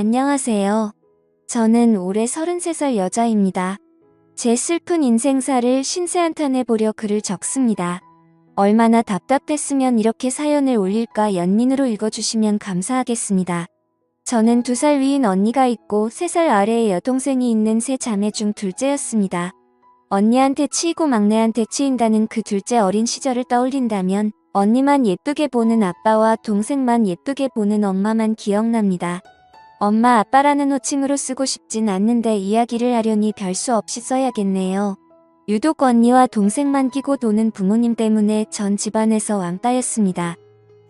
안녕하세요. 저는 올해 33살 여자입니다. 제 슬픈 인생사를 신세한탄해 보려 글을 적습니다. 얼마나 답답했으면 이렇게 사연을 올릴까 연민으로 읽어주시면 감사하겠습니다. 저는 2살 위인 언니가 있고 3살 아래의 여동생이 있는 세 자매 중 둘째였습니다. 언니한테 치이고 막내한테 치인다는 그 둘째 어린 시절을 떠올린다면 언니만 예쁘게 보는 아빠와 동생만 예쁘게 보는 엄마만 기억납니다. 엄마 아빠라는 호칭으로 쓰고 싶진 않는데 이야기를 하려니 별 수 없이 써야겠네요. 유독 언니와 동생만 끼고 도는 부모님 때문에 전 집안에서 왕따였습니다.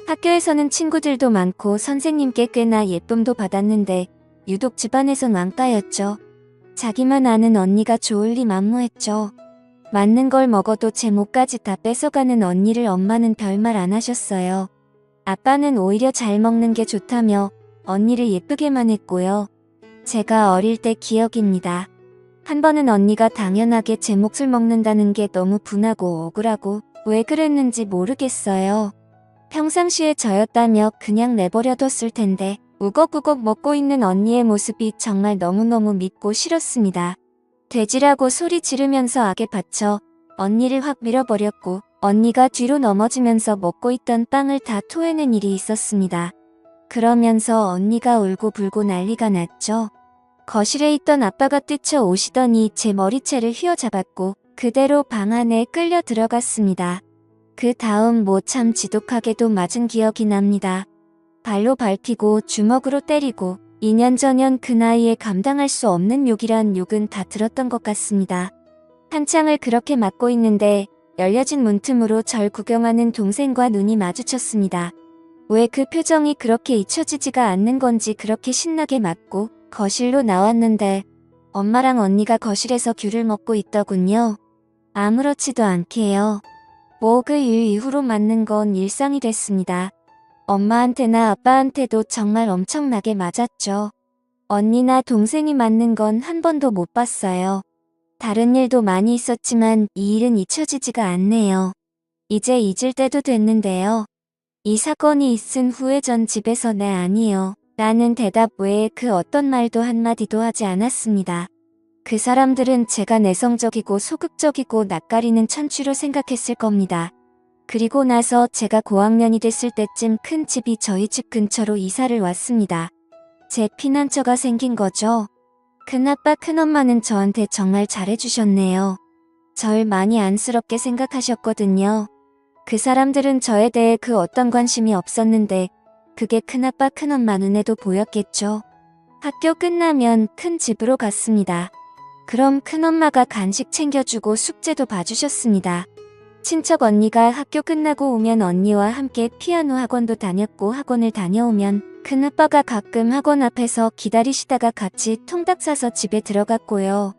학교에서는 친구들도 많고 선생님께 꽤나 예쁨도 받았는데 유독 집안에선 왕따였죠. 자기만 아는 언니가 좋을 리 만무했죠. 맞는 걸 먹어도 제 몫까지 다 뺏어가는 언니를 엄마는 별말 안 하셨어요. 아빠는 오히려 잘 먹는 게 좋다며 언니를 예쁘게만 했고요. 제가 어릴 때 기억입니다. 한 번은 언니가 당연하게 제 몫을 먹는다는 게 너무 분하고 억울하고 왜 그랬는지 모르겠어요. 평상시에 저였다며 그냥 내버려뒀을 텐데 우걱우걱 먹고 있는 언니의 모습이 정말 너무너무 밉고 싫었습니다. 돼지라고 소리 지르면서 악에 받쳐 언니를 확 밀어버렸고 언니가 뒤로 넘어지면서 먹고 있던 빵을 다 토해낸 일이 있었습니다. 그러면서 언니가 울고불고 난리가 났죠. 거실에 있던 아빠가 뛰쳐오시더니 제 머리채를 휘어잡았고 그대로 방 안에 끌려 들어갔습니다. 그 다음 뭐 참 지독하게도 맞은 기억이 납니다. 발로 밟히고 주먹으로 때리고 2년 전년 그 나이에 감당할 수 없는 욕이란 욕은 다 들었던 것 같습니다. 한창을 그렇게 맞고 있는데 열려진 문틈으로 절 구경하는 동생과 눈이 마주쳤습니다. 왜 그 표정이 그렇게 잊혀지지가 않는 건지 그렇게 신나게 맞고 거실로 나왔는데 엄마랑 언니가 거실에서 귤을 먹고 있더군요. 아무렇지도 않게요. 뭐 그 일 이후로 맞는 건 일상이 됐습니다. 엄마한테나 아빠한테도 정말 엄청나게 맞았죠. 언니나 동생이 맞는 건 한 번도 못 봤어요. 다른 일도 많이 있었지만 이 일은 잊혀지지가 않네요. 이제 잊을 때도 됐는데요. 이 사건이 있은 후에 전 집에서 네 아니요 라는 대답 외에 그 어떤 말도 한마디도 하지 않았습니다. 그 사람들은 제가 내성적이고 소극적이고 낯가리는 천추로 생각했을 겁니다. 그리고 나서 제가 고학년이 됐을 때쯤 큰 집이 저희 집 근처로 이사를 왔습니다. 제 피난처가 생긴 거죠. 큰아빠 큰엄마는 저한테 정말 잘해주셨네요. 절 많이 안쓰럽게 생각하셨거든요. 그 사람들은 저에 대해 그 어떤 관심이 없었는데 그게 큰아빠 큰엄마 눈에도 보였겠죠. 학교 끝나면 큰 집으로 갔습니다. 그럼 큰엄마가 간식 챙겨주고 숙제도 봐주셨습니다. 친척 언니가 학교 끝나고 오면 언니와 함께 피아노 학원도 다녔고 학원을 다녀오면 큰아빠가 가끔 학원 앞에서 기다리시다가 같이 통닭 사서 집에 들어갔고요.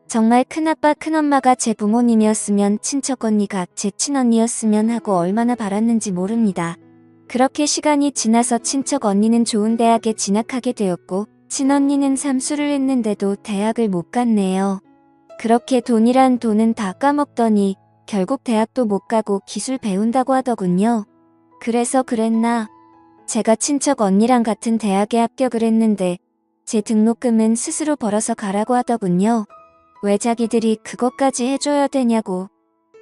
정말 큰아빠 큰엄마가 제 부모님이었으면 친척 언니가 제 친언니였으면 하고 얼마나 바랐는지 모릅니다. 그렇게 시간이 지나서 친척 언니는 좋은 대학에 진학하게 되었고 친언니는 삼수를 했는데도 대학을 못 갔네요. 그렇게 돈이란 돈은 다 까먹더니 결국 대학도 못 가고 기술 배운다고 하더군요. 그래서 그랬나? 제가 친척 언니랑 같은 대학에 합격을 했는데 제 등록금은 스스로 벌어서 가라고 하더군요. 왜 자기들이 그것까지 해줘야 되냐고.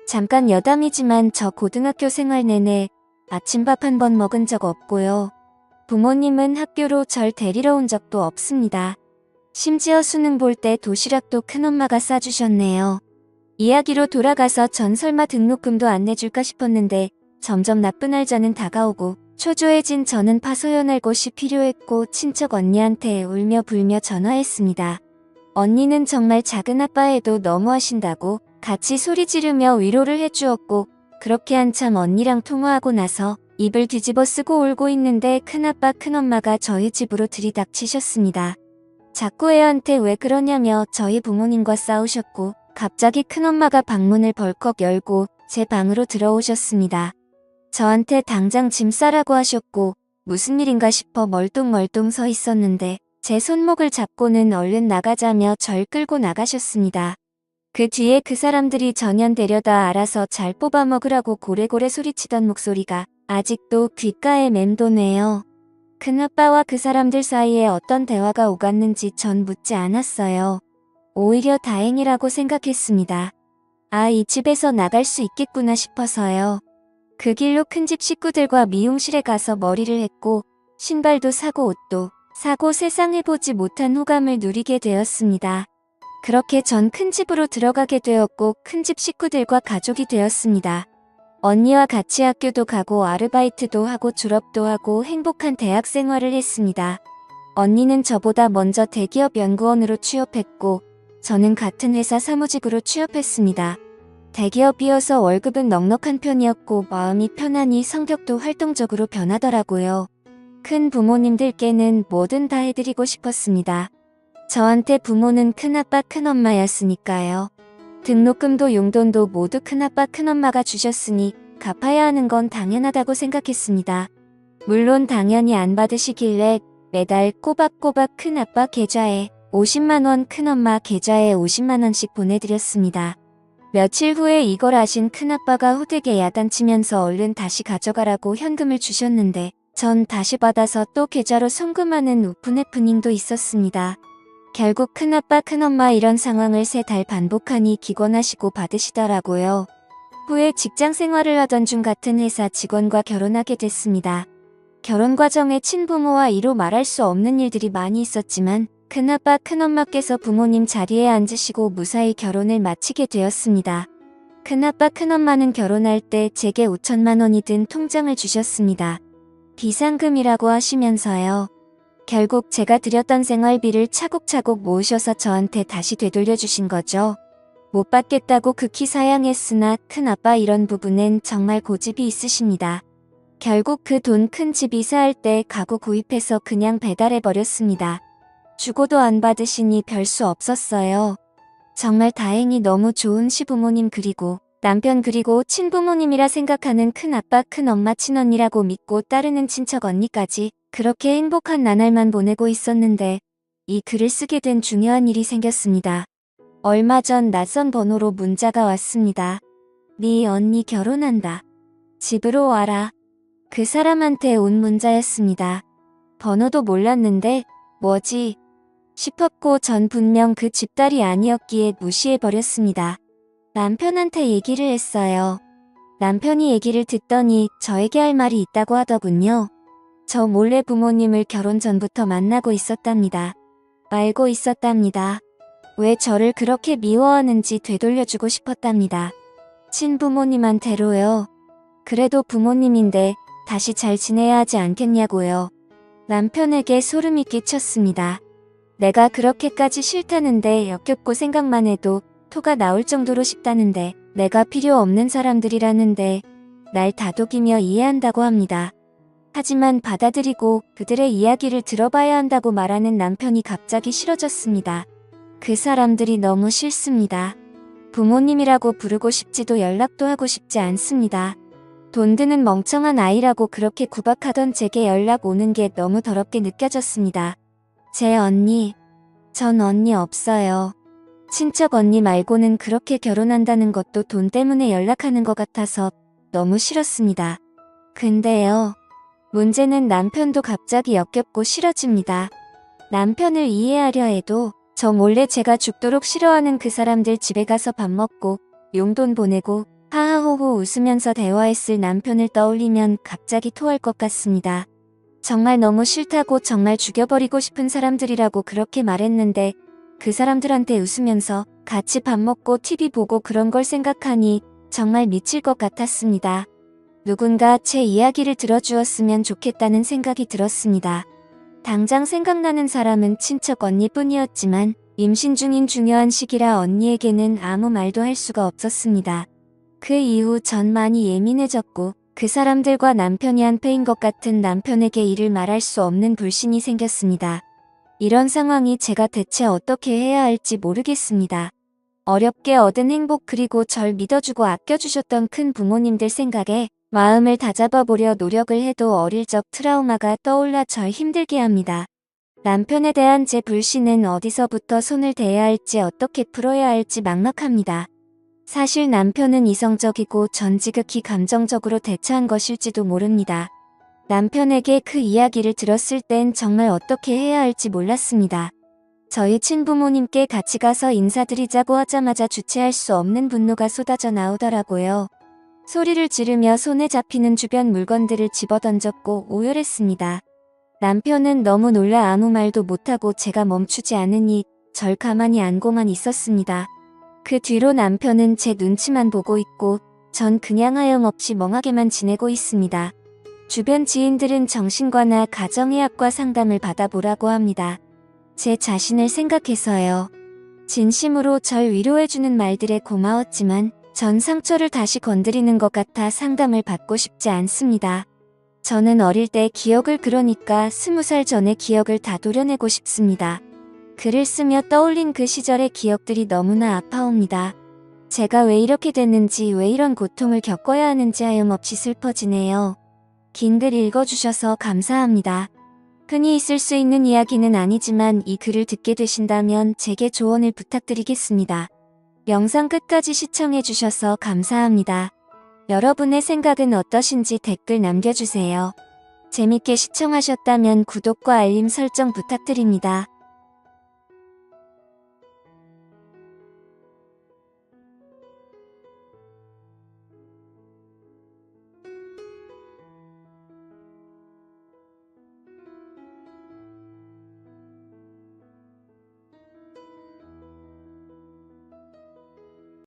잠깐 여담이지만 저 고등학교 생활 내내 아침밥 한 번 먹은 적 없고요. 부모님은 학교로 절 데리러 온 적도 없습니다. 심지어 수능 볼 때 도시락도 큰엄마가 싸주셨네요. 이야기로 돌아가서 전 설마 등록금도 안 내줄까 싶었는데 점점 나쁜 날짜는 다가오고 초조해진 저는 파소연할 곳이 필요했고 친척 언니한테 울며 불며 전화했습니다. 언니는 정말 작은 아빠에도 너무하신다고 같이 소리 지르며 위로를 해주었고 그렇게 한참 언니랑 통화하고 나서 입을 뒤집어 쓰고 울고 있는데 큰아빠 큰엄마가 저희 집으로 들이닥치셨습니다. 자꾸 애한테 왜 그러냐며 저희 부모님과 싸우셨고 갑자기 큰엄마가 방문을 벌컥 열고 제 방으로 들어오셨습니다. 저한테 당장 짐 싸라고 하셨고 무슨 일인가 싶어 멀뚱멀뚱 서 있었는데 제 손목을 잡고는 얼른 나가자며 절 끌고 나가셨습니다. 그 뒤에 그 사람들이 전현 데려다 알아서 잘 뽑아먹으라고 고래고래 소리치던 목소리가 아직도 귓가에 맴도네요. 큰아빠와 그 사람들 사이에 어떤 대화가 오갔는지 전 묻지 않았어요. 오히려 다행이라고 생각했습니다. 아, 이 집에서 나갈 수 있겠구나 싶어서요. 그 길로 큰집 식구들과 미용실에 가서 머리를 했고 신발도 사고 옷도 사고 세상에 보지 못한 호감을 누리게 되었습니다. 그렇게 전 큰집으로 들어가게 되었고 큰집 식구들과 가족이 되었습니다. 언니와 같이 학교도 가고 아르바이트도 하고 졸업도 하고 행복한 대학 생활을 했습니다. 언니는 저보다 먼저 대기업 연구원으로 취업했고 저는 같은 회사 사무직으로 취업했습니다. 대기업이어서 월급은 넉넉한 편이었고 마음이 편하니 성격도 활동적으로 변하더라고요. 큰 부모님들께는 뭐든 다 해드리고 싶었습니다. 저한테 부모는 큰아빠 큰엄마였으니까요. 등록금도 용돈도 모두 큰아빠 큰엄마가 주셨으니 갚아야 하는 건 당연하다고 생각했습니다. 물론 당연히 안 받으시길래 매달 꼬박꼬박 큰아빠 계좌에 50만원, 큰엄마 계좌에 50만원씩 보내드렸습니다. 며칠 후에 이걸 아신 큰아빠가 호되게 야단치면서 얼른 다시 가져가라고 현금을 주셨는데 전 다시 받아서 또 계좌로 송금하는 우픈 해프닝도 있었습니다. 결국 큰아빠 큰엄마 이런 상황을 3달 반복하니 기권하시고 받으시더라고요. 후에 직장 생활을 하던 중 같은 회사 직원과 결혼하게 됐습니다. 결혼 과정에 친부모와 이로 말할 수 없는 일들이 많이 있었지만 큰아빠 큰엄마께서 부모님 자리에 앉으시고 무사히 결혼을 마치게 되었습니다. 큰아빠 큰엄마는 결혼할 때 제게 5천만 원이 든 통장을 주셨습니다. 비상금이라고 하시면서요. 결국 제가 드렸던 생활비를 차곡차곡 모으셔서 저한테 다시 되돌려 주신 거죠. 못 받겠다고 극히 사양했으나 큰아빠 이런 부분엔 정말 고집이 있으십니다. 결국 그 돈 큰 집 이사할 때 가구 구입해서 그냥 배달해버렸습니다. 주고도 안 받으시니 별 수 없었어요. 정말 다행히 너무 좋은 시부모님 그리고 남편 그리고 친부모님이라 생각하는 큰아빠 큰엄마 친언니라고 믿고 따르는 친척 언니까지 그렇게 행복한 나날만 보내고 있었는데 이 글을 쓰게 된 중요한 일이 생겼습니다. 얼마 전 낯선 번호로 문자가 왔습니다. 네 언니 결혼한다. 집으로 와라. 그 사람한테 온 문자였습니다. 번호도 몰랐는데 뭐지? 싶었고 전 분명 그 집딸이 아니었기에 무시해버렸습니다. 남편한테 얘기를 했어요. 남편이 얘기를 듣더니 저에게 할 말이 있다고 하더군요. 저 몰래 부모님을 결혼 전부터 만나고 있었답니다. 알고 있었답니다. 왜 저를 그렇게 미워하는지 되돌려주고 싶었답니다. 친부모님한테로요. 그래도 부모님인데 다시 잘 지내야 하지 않겠냐고요. 남편에게 소름이 끼쳤습니다. 내가 그렇게까지 싫다는데 역겹고 생각만 해도 토가 나올 정도로 싶다는데 내가 필요 없는 사람들이라는데 날 다독이며 이해한다고 합니다. 하지만 받아들이고 그들의 이야기를 들어봐야 한다고 말하는 남편이 갑자기 싫어졌습니다. 그 사람들이 너무 싫습니다. 부모님이라고 부르고 싶지도 연락도 하고 싶지 않습니다. 돈 드는 멍청한 아이라고 그렇게 구박하던 제게 연락 오는 게 너무 더럽게 느껴졌습니다. 제 언니, 전 언니 없어요. 친척 언니 말고는 그렇게 결혼한다는 것도 돈 때문에 연락하는 것 같아서 너무 싫었습니다. 근데요. 문제는 남편도 갑자기 역겹고 싫어집니다. 남편을 이해하려 해도 저 몰래 제가 죽도록 싫어하는 그 사람들 집에 가서 밥 먹고 용돈 보내고 하하호호 웃으면서 대화했을 남편을 떠올리면 갑자기 토할 것 같습니다. 정말 너무 싫다고 정말 죽여버리고 싶은 사람들이라고 그렇게 말했는데 그 사람들한테 웃으면서 같이 밥 먹고 TV 보고 그런 걸 생각하니 정말 미칠 것 같았습니다. 누군가 제 이야기를 들어주었으면 좋겠다는 생각이 들었습니다. 당장 생각나는 사람은 친척 언니뿐이었지만 임신 중인 중요한 시기라 언니에게는 아무 말도 할 수가 없었습니다. 그 이후 전 많이 예민해졌고 그 사람들과 남편이 한패인 것 같은 남편에게 이를 말할 수 없는 불신이 생겼습니다. 이런 상황이 제가 대체 어떻게 해야 할지 모르겠습니다. 어렵게 얻은 행복 그리고 절 믿어주고 아껴주셨던 큰 부모님들 생각에 마음을 다잡아보려 노력을 해도 어릴 적 트라우마가 떠올라 절 힘들게 합니다. 남편에 대한 제 불신은 어디서부터 손을 대야 할지 어떻게 풀어야 할지 막막합니다. 사실 남편은 이성적이고 전 지극히 감정적으로 대처한 것일지도 모릅니다. 남편에게 그 이야기를 들었을 땐 정말 어떻게 해야 할지 몰랐습니다. 저희 친부모님께 같이 가서 인사드리자고 하자마자 주체할 수 없는 분노가 쏟아져 나오더라고요. 소리를 지르며 손에 잡히는 주변 물건들을 집어던졌고 오열했습니다. 남편은 너무 놀라 아무 말도 못하고 제가 멈추지 않으니 절 가만히 안고만 있었습니다. 그 뒤로 남편은 제 눈치만 보고 있고 전 그냥 하염없이 멍하게만 지내고 있습니다. 주변 지인들은 정신과나 가정의학과 상담을 받아보라고 합니다. 제 자신을 생각해서요. 진심으로 절 위로해주는 말들에 고마웠지만 전 상처를 다시 건드리는 것 같아 상담을 받고 싶지 않습니다. 저는 어릴 때 기억을 그러니까 20살 전의 기억을 다 도려내고 싶습니다. 글을 쓰며 떠올린 그 시절의 기억들이 너무나 아파옵니다. 제가 왜 이렇게 됐는지 왜 이런 고통을 겪어야 하는지 하염없이 슬퍼지네요. 긴 글 읽어주셔서 감사합니다. 흔히 있을 수 있는 이야기는 아니지만 이 글을 듣게 되신다면 제게 조언을 부탁드리겠습니다. 영상 끝까지 시청해주셔서 감사합니다. 여러분의 생각은 어떠신지 댓글 남겨주세요. 재밌게 시청하셨다면 구독과 알림 설정 부탁드립니다.